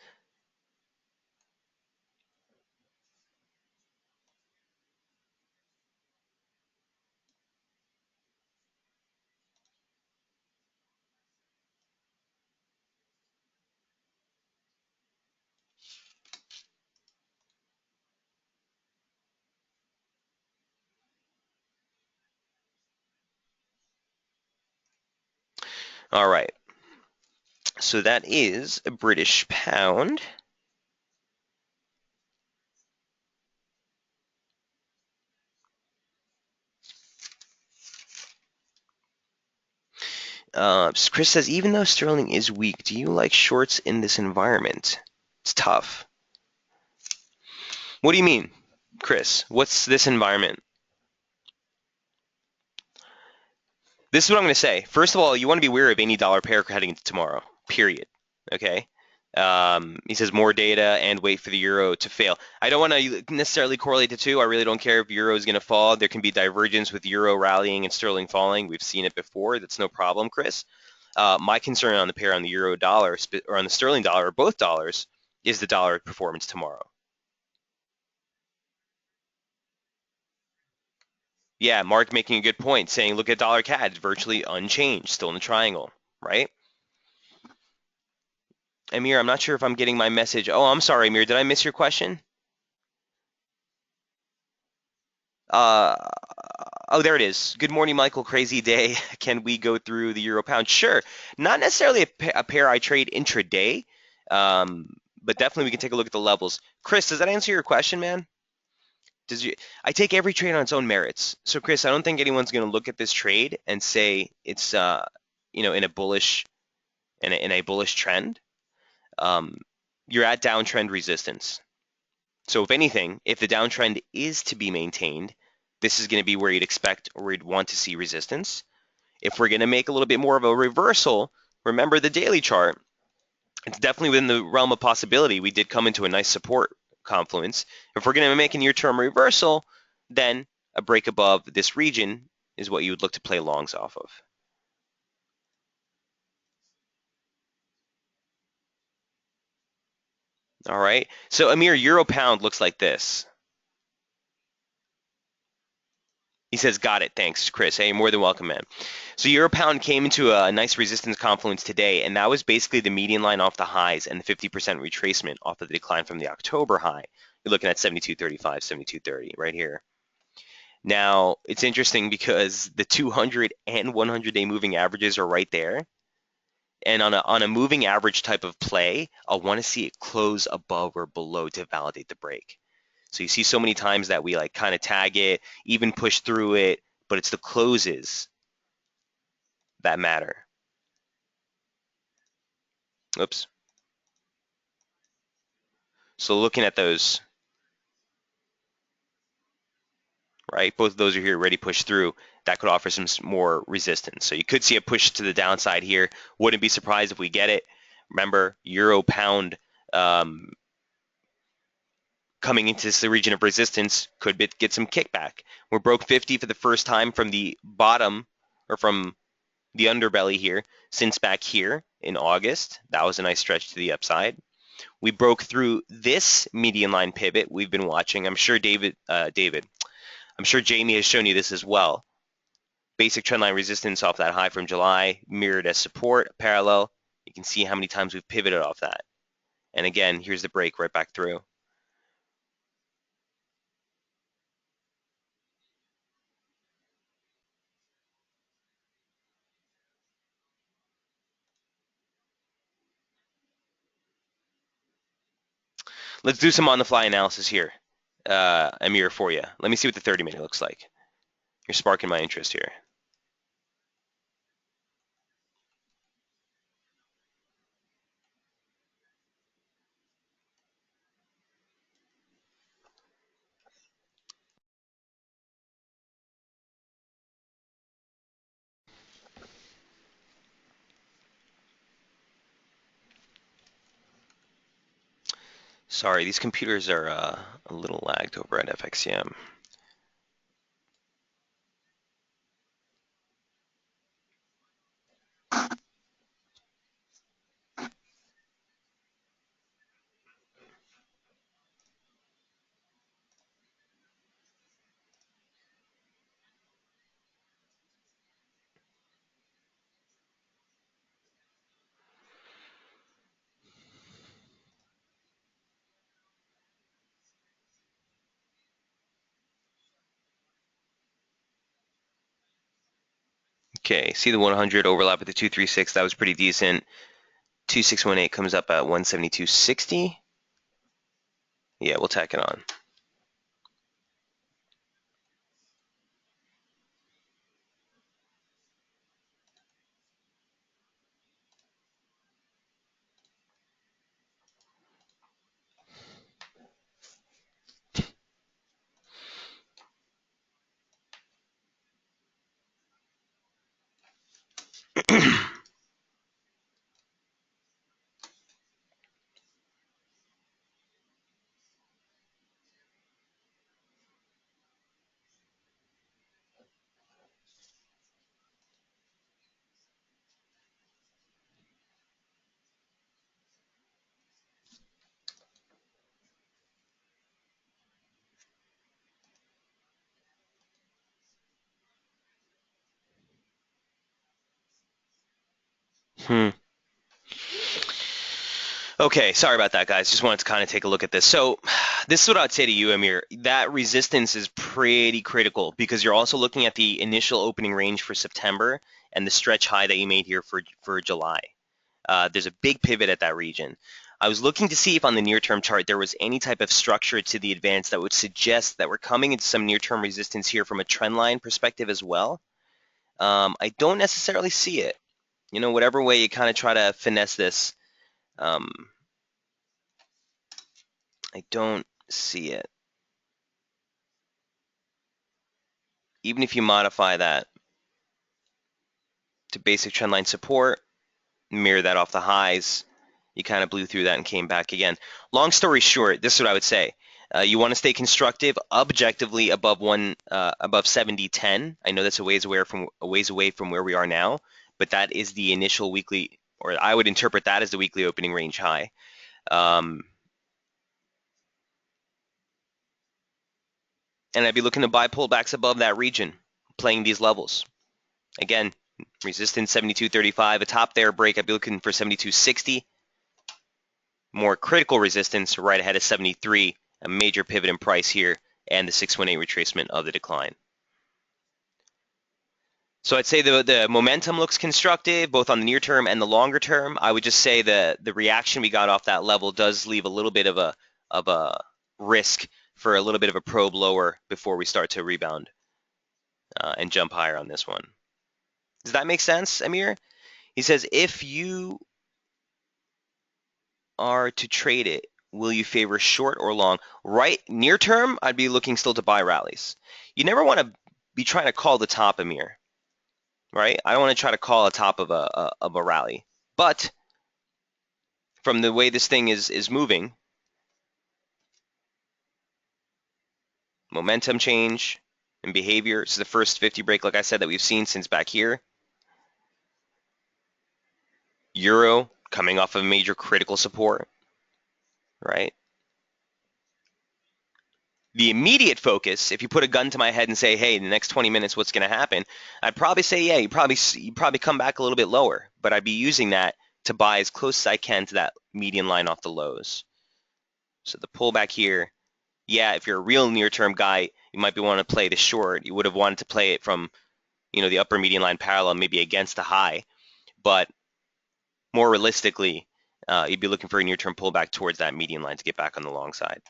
All right. So that is a British pound. Chris says, even though sterling is weak, do you like shorts in this environment? It's tough. What do you mean, Chris? What's this environment? This is what I'm going to say. First of all, you want to be wary of any dollar pair heading into tomorrow, period. Okay? He says more data and wait for the euro to fail. I don't want to necessarily correlate the two. I really don't care if euro is going to fall. There can be divergence with euro rallying and sterling falling. We've seen it before. That's no problem, Chris. My concern on the pair on the euro dollar or on the sterling dollar or both dollars is the dollar performance tomorrow. Yeah, Mark making a good point, saying look at dollar CAD, it's virtually unchanged, still in the triangle, right? Amir, I'm not sure if I'm getting my message. Oh, I'm sorry, Amir. Did I miss your question? Oh, there it is. Good morning, Michael. Crazy day. Can we go through the euro pound? Sure. Not necessarily a pair I trade intraday, but definitely we can take a look at the levels. Chris, does that answer your question, man? I take every trade on its own merits. So Chris, I don't think anyone's going to look at this trade and say it's in a bullish trend. Um, you're at downtrend resistance. So if anything, if the downtrend is to be maintained, this is going to be where you'd expect or you'd want to see resistance. If we're going to make a little bit more of a reversal, remember the daily chart. It's definitely within the realm of possibility. We did come into a nice support confluence. If we're going to make a near-term reversal, then a break above this region is what you would look to play longs off of. All right. So Amir, euro pound looks like this. He says, got it. Thanks, Chris. Hey, more than welcome, man. So euro pound came into a nice resistance confluence today, and that was basically the median line off the highs and the 50% retracement off of the decline from the October high. You're looking at 72.35, 72.30 right here. Now, it's interesting because the 200 and 100-day moving averages are right there. And on a moving average type of play, I'll want to see it close above or below to validate the break. So you see so many times that we like kind of tag it, even push through it, but it's the closes that matter. Oops. So looking at those, right? Both of those are here ready to push through. That could offer some more resistance. So you could see a push to the downside here. Wouldn't be surprised if we get it. Remember, euro pound coming into this region of resistance could get some kickback. We broke 50 for the first time from the bottom or from the underbelly here since back here in August. That was a nice stretch to the upside. We broke through this median line pivot we've been watching. I'm sure I'm sure Jamie has shown you this as well. Basic trendline resistance off that high from July, mirrored as support, parallel. You can see how many times we've pivoted off that. And again, here's the break right back through. Let's do some on-the-fly analysis here, Amir, for you. Let me see what the 30-minute looks like. You're sparking my interest here. Sorry, these computers are a little lagged over at FXCM. Okay, see the 100 overlap with the 236. That was pretty decent. 2618 comes up at 172.60. Yeah, we'll tack it on. Okay, sorry about that, guys. Just wanted to kind of take a look at this. So this is what I'd say to you, Amir. That resistance is pretty critical because you're also looking at the initial opening range for September and the stretch high that you made here for July. There's a big pivot at that region. I was looking to see if on the near-term chart there was any type of structure to the advance that would suggest that we're coming into some near-term resistance here from a trend line perspective as well. I don't necessarily see it. You know, whatever way you kind of try to finesse this, I don't see it. Even if you modify that to basic trendline support, mirror that off the highs, you kind of blew through that and came back again. Long story short, this is what I would say. You want to stay constructive, objectively above 70.10. I know that's a ways away from where we are now, but that is the initial weekly, or I would interpret that as the weekly opening range high. And I'd be looking to buy pullbacks above that region, playing these levels. Again, resistance 72.35, a top there break. I'd be looking for 72.60. More critical resistance right ahead of 73, a major pivot in price here, and the 618 retracement of the decline. So I'd say the momentum looks constructive, both on the near term and the longer term. I would just say the reaction we got off that level does leave a little bit of a risk for a little bit of a probe lower before we start to rebound and jump higher on this one. Does that make sense, Amir? He says, if you are to trade it, will you favor short or long? Right near term, I'd be looking still to buy rallies. You never want to be trying to call the top, Amir. Right? I don't want to try to call a top of a rally. But from the way this thing is moving, momentum change and behavior. This is the first 50 break, like I said, that we've seen since back here. Euro coming off of major critical support, right? The immediate focus, if you put a gun to my head and say, hey, in the next 20 minutes, what's going to happen? I'd probably say, yeah, you probably come back a little bit lower, but I'd be using that to buy as close as I can to that median line off the lows. So the pullback here, yeah, if you're a real near-term guy, you might be wanting to play the short. You would have wanted to play it from, the upper median line parallel, maybe against the high. But more realistically, you'd be looking for a near-term pullback towards that median line to get back on the long side.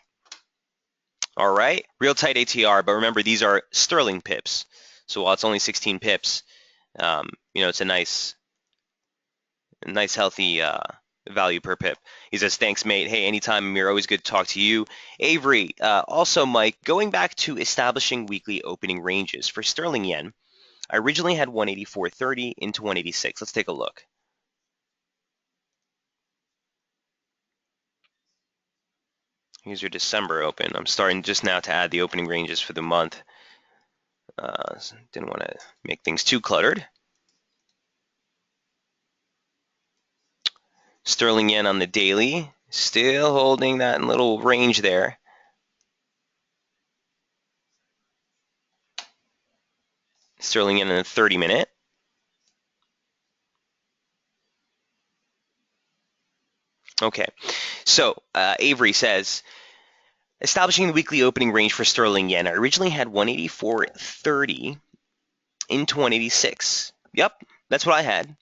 All right, real tight ATR, but remember these are sterling pips. So while it's only 16 pips, it's a nice healthy value per pip. He says, thanks, mate. Hey, anytime, Amir, always good to talk to you. Avery, also, Mike, going back to establishing weekly opening ranges for sterling yen, I originally had 184.30 into 186. Let's take a look. Here's your December open. I'm starting just now to add the opening ranges for the month. Didn't want to make things too cluttered. Sterling yen on the daily, still holding that little range there. Sterling yen in the 30-minute. Okay, so Avery says, establishing the weekly opening range for sterling yen, I originally had 184.30 into 186. Yep, that's what I had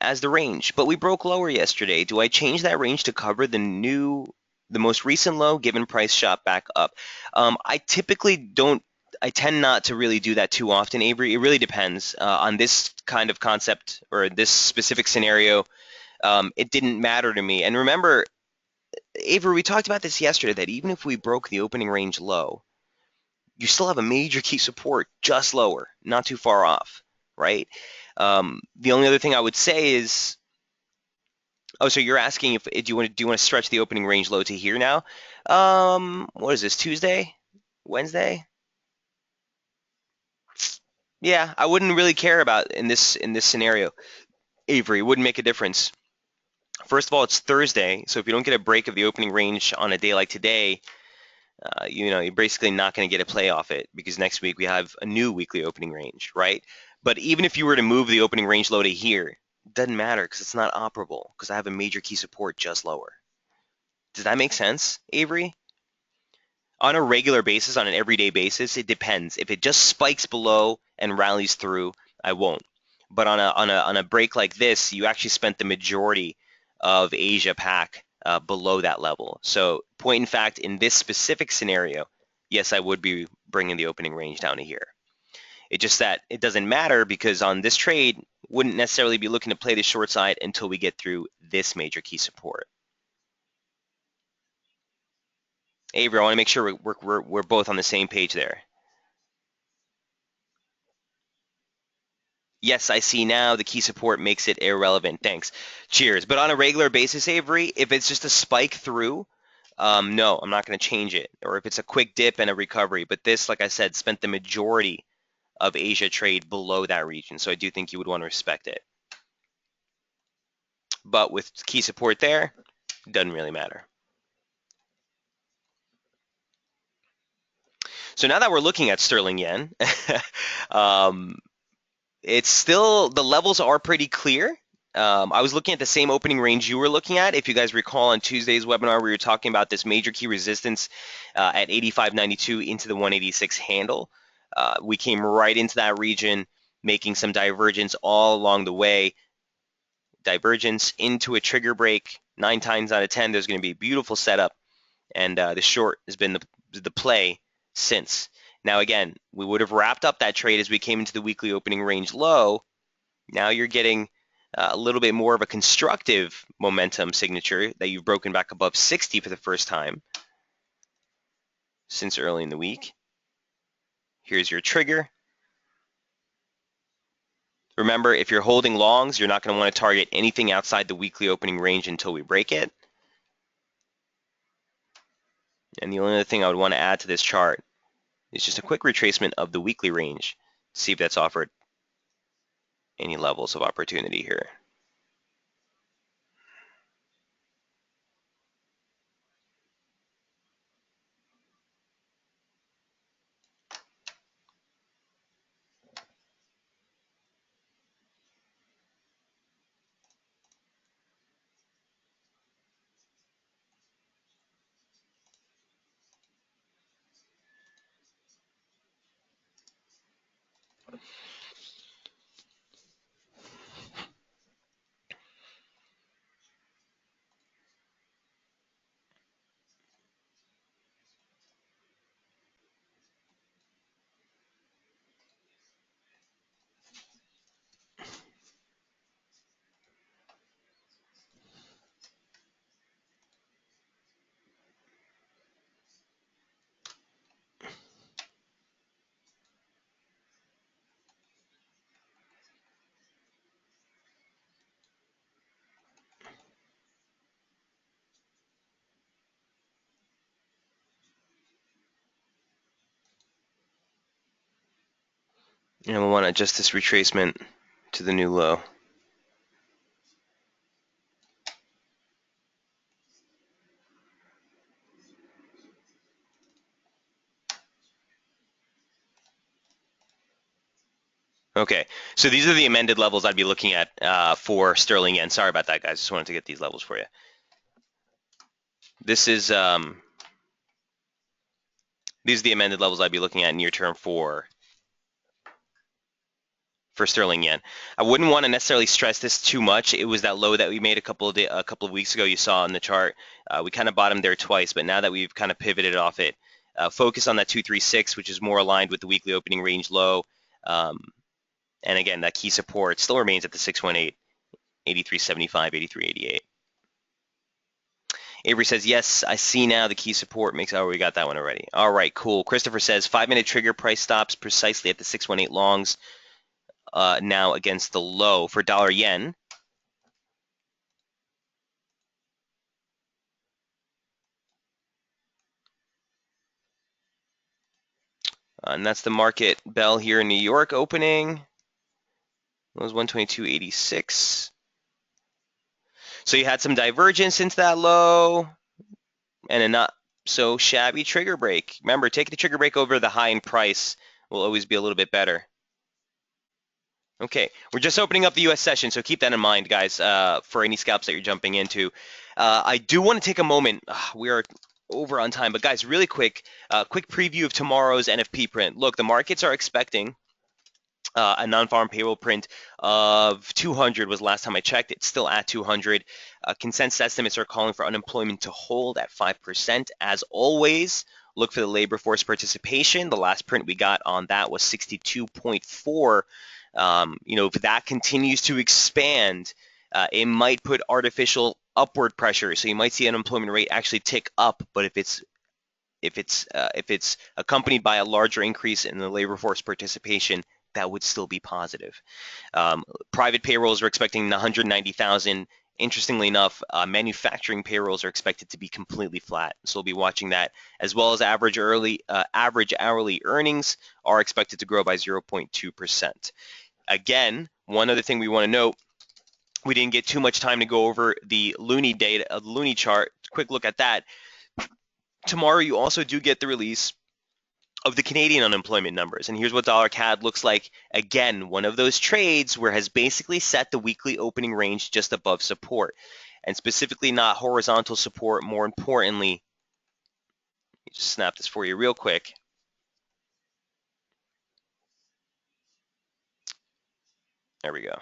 as the range, but we broke lower yesterday. Do I change that range to cover the most recent low given price shot back up? I typically don't. I tend not to really do that too often, Avery. It really depends on this kind of concept or this specific scenario. It didn't matter to me. And remember, Avery, we talked about this yesterday, that even if we broke the opening range low, you still have a major key support just lower, not too far off, right? The only other thing I would say is, so you're asking if do you want to stretch the opening range low to here now? What is this, Tuesday? Wednesday? Yeah, I wouldn't really care about in this scenario, Avery. It wouldn't make a difference. First of all, it's Thursday, so if you don't get a break of the opening range on a day like today, you're basically not going to get a play off it, because next week we have a new weekly opening range, right? But even if you were to move the opening range low to here, it doesn't matter because it's not operable, because I have a major key support just lower. Does that make sense, Avery? On a regular basis, on an everyday basis, it depends. If it just spikes below and rallies through, I won't. But on a break like this, you actually spent the majority of Asia Pac below that level. So point in fact, in this specific scenario, yes, I would be bringing the opening range down to here. It's just that it doesn't matter because on this trade, wouldn't necessarily be looking to play the short side until we get through this major key support. Avery, I want to make sure we're both on the same page there. Yes, I see now the key support makes it irrelevant. Thanks. Cheers. But on a regular basis, Avery, if it's just a spike through, no, I'm not going to change it. Or if it's a quick dip and a recovery. But this, like I said, spent the majority of Asia trade below that region. So I do think you would want to respect it. But with key support there, doesn't really matter. So now that we're looking at sterling yen, it's still, the levels are pretty clear. I was looking at the same opening range you were looking at. If you guys recall on Tuesday's webinar, we were talking about this major key resistance at 85.92 into the 186 handle. We came right into that region, making some divergence all along the way. Divergence into a trigger break. 9 times out of 10, there's going to be a beautiful setup. And the short has been the play since. Now, again, we would have wrapped up that trade as we came into the weekly opening range low. Now you're getting a little bit more of a constructive momentum signature that you've broken back above 60 for the first time since early in the week. Here's your trigger. Remember, if you're holding longs, you're not going to want to target anything outside the weekly opening range until we break it. And the only other thing I would want to add to this chart is just a quick retracement of the weekly range to see if that's offered any levels of opportunity here. And we'll want to adjust this retracement to the new low. Okay, so these are the amended levels I'd be looking at for sterling yen. Sorry about that, guys. Just wanted to get these levels for you. These are the amended levels I'd be looking at near term for sterling yen. I wouldn't want to necessarily stress this too much. It was that low that we made a couple of weeks ago. You saw on the chart. We kind of bottomed there twice, but now that we've kind of pivoted off it, focus on that 236, which is more aligned with the weekly opening range low. And again, that key support still remains at the 618, 83.75, 83.88. Avery says, yes, I see now the key support makes, oh, we got that one already. All right, cool. Christopher says, 5-minute trigger price stops precisely at the 618 longs now against the low for dollar yen. And that's the market bell here in New York opening. It was 122.86. So you had some divergence into that low and a not so shabby trigger break. Remember, taking the trigger break over the high in price will always be a little bit better. Okay, we're just opening up the U.S. session, so keep that in mind, guys, for any scalps that you're jumping into. I do want to take a moment. We are over on time, but guys, really quick preview of tomorrow's NFP print. Look, the markets are expecting A non-farm payroll print of 200 was last time I checked. It's still at 200. Consensus estimates are calling for unemployment to hold at 5%. As always, look for the labor force participation. The last print we got on that was 62.4. If that continues to expand, it might put artificial upward pressure. So you might see unemployment rate actually tick up. But if it's accompanied by a larger increase in the labor force participation, that would still be positive. Private payrolls are expecting 190,000. Interestingly enough, manufacturing payrolls are expected to be completely flat. So we'll be watching that, as well as average hourly earnings are expected to grow by 0.2%. Again, one other thing we want to note, we didn't get too much time to go over the Loonie data, the Loonie chart. Quick look at that. Tomorrow, you also do get the release of the Canadian unemployment numbers. And here's what dollar CAD looks like. Again, one of those trades where it has basically set the weekly opening range just above support, and specifically not horizontal support. More importantly, let me just snap this for you real quick. There we go.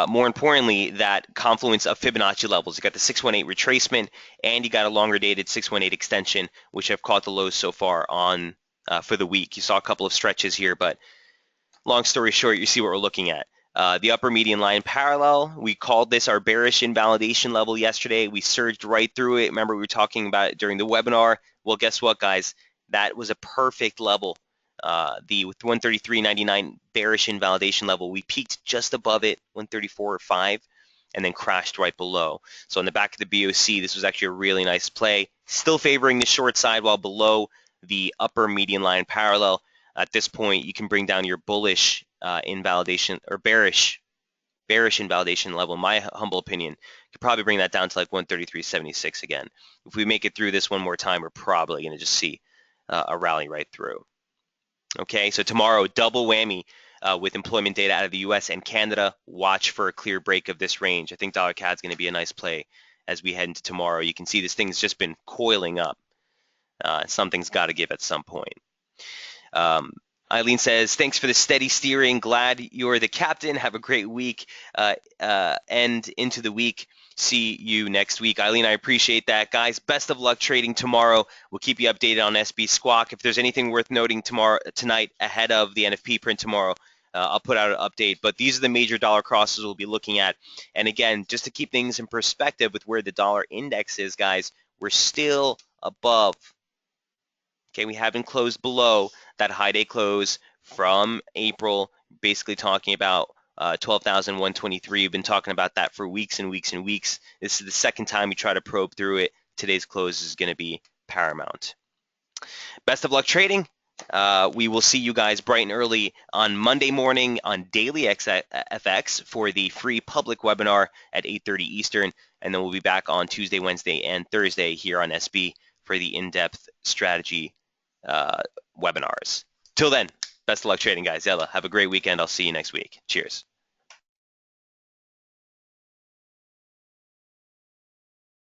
More importantly, that confluence of Fibonacci levels. You got the 618 retracement, and you got a longer dated 618 extension, which have caught the lows so far on for the week. You saw a couple of stretches here, but long story short, you see what we're looking at. The upper median line parallel, we called this our bearish invalidation level yesterday. We surged right through it. Remember, we were talking about it during the webinar. Well, guess what, guys? That was a perfect level. The 133.99 bearish invalidation level, we peaked just above it, 134.5, and then crashed right below. So on the back of the BOC, this was actually a really nice play. Still favoring the short side while below the upper median line parallel. At this point, you can bring down your bullish invalidation or bearish invalidation level. In my humble opinion, you could probably bring that down to like 133.76 again. If we make it through this one more time, we're probably going to just see a rally right through. Okay, so tomorrow, double whammy with employment data out of the U.S. and Canada. Watch for a clear break of this range. I think dollar CAD is going to be a nice play as we head into tomorrow. You can see this thing's just been coiling up. Something's got to give at some point. Eileen says, thanks for the steady steering. Glad you're the captain. Have a great week and into the week. See you next week. Eileen, I appreciate that. Guys, best of luck trading tomorrow. We'll keep you updated on SB Squawk. If there's anything worth noting tonight ahead of the NFP print tomorrow, I'll put out an update. But these are the major dollar crosses we'll be looking at. And again, just to keep things in perspective with where the dollar index is, guys, we're still above. Okay, we haven't closed below that high day close from April, basically talking about 12,123. We've been talking about that for weeks and weeks and weeks. This is the second time we try to probe through it. Today's close is going to be paramount. Best of luck trading. We will see you guys bright and early on Monday morning on Daily FX for the free public webinar at 8:30 Eastern. And then we'll be back on Tuesday, Wednesday, and Thursday here on SB for the in-depth strategy webinars. Till then, best of luck trading, guys. Yalla, have a great weekend. I'll see you next week. Cheers.